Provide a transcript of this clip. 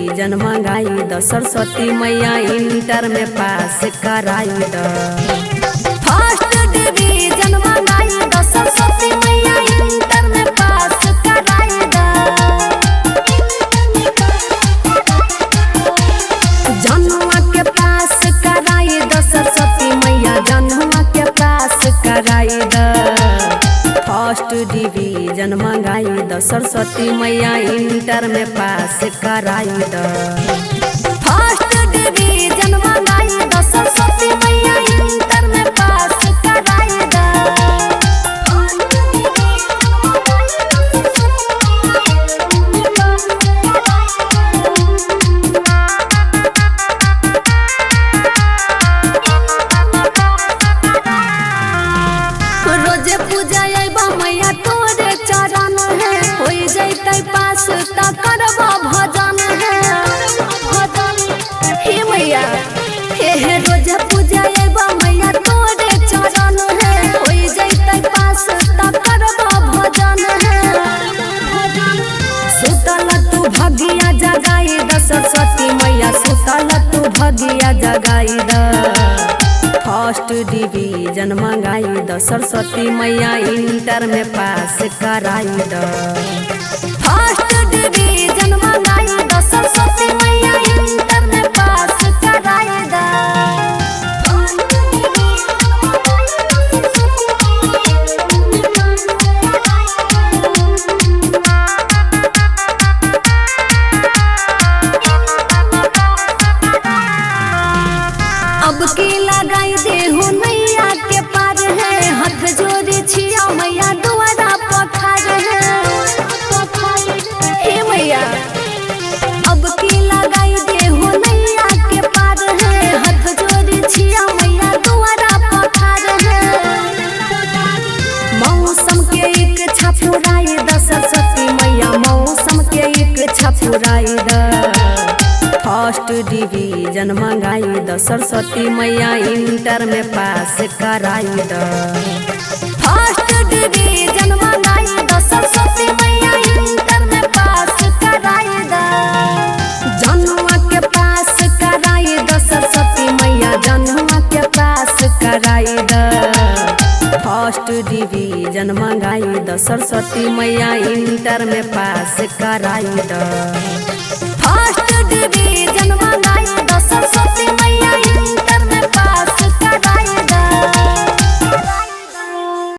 Division मंगाई द सरस्वती मैया inter में पास कराई द। फर्स्ट डिवीजन मंगाई द सरस्वती मैया इंटर में पास कराई द। जन्मा के पास कराई द सरस्वती मैया जन्मा के पास कराई द। फर्स्ट डिवीजन मंगाई द सरस्वती मैया इंटर में पास कराई द। फर्स्ट डिवीजन मंगाई द सरस्वती मैया इंटर में पास कराई द। रोजे पूजा अइबा मैया तोरे चरण है होई जैतै पास त करबा भजन है। हे मैया हे रोजे पूजा अइबा मैया तोरे चरण है होई जैतै पास त करबा भजन है। सुतल तू भगिया जगाई द सरस्वती मैया सुतल तू भगिया जगाई द। फर्स्ट डिवीजन मंगाई द सरस्वती मैया इंटर में पास कराई द। फर्स्ट डिवीजन मंगाई द सरस्वती मैया इंटर में पास कराई द। अब की लगाई देहु नैया के पार है हाथ जोड़ी छिया मैया दुआरा पखार है। हे मैया अब की लगाई देहु नैया के पार है हाथ जोड़ी छिया मैया दुआरा पखार है। मौसम के इच्छा पुराई द सरस्वती मैया मौसम के इच्छा पुराई द। फर्स्ट डिवीजन मंगाई द सरस्वती मैया इंटर में पास कराई द। फर्स्ट डिवीजन मंगाई द सरस्वती मैया इंटर में पास कराई द। जन्मा के पास कराई द सरस्वती मैया जन्मा के पास कराई द। फर्स्ट डिवीजन मंगाई द सरस्वती मैया इंटर में पास कराई द। First division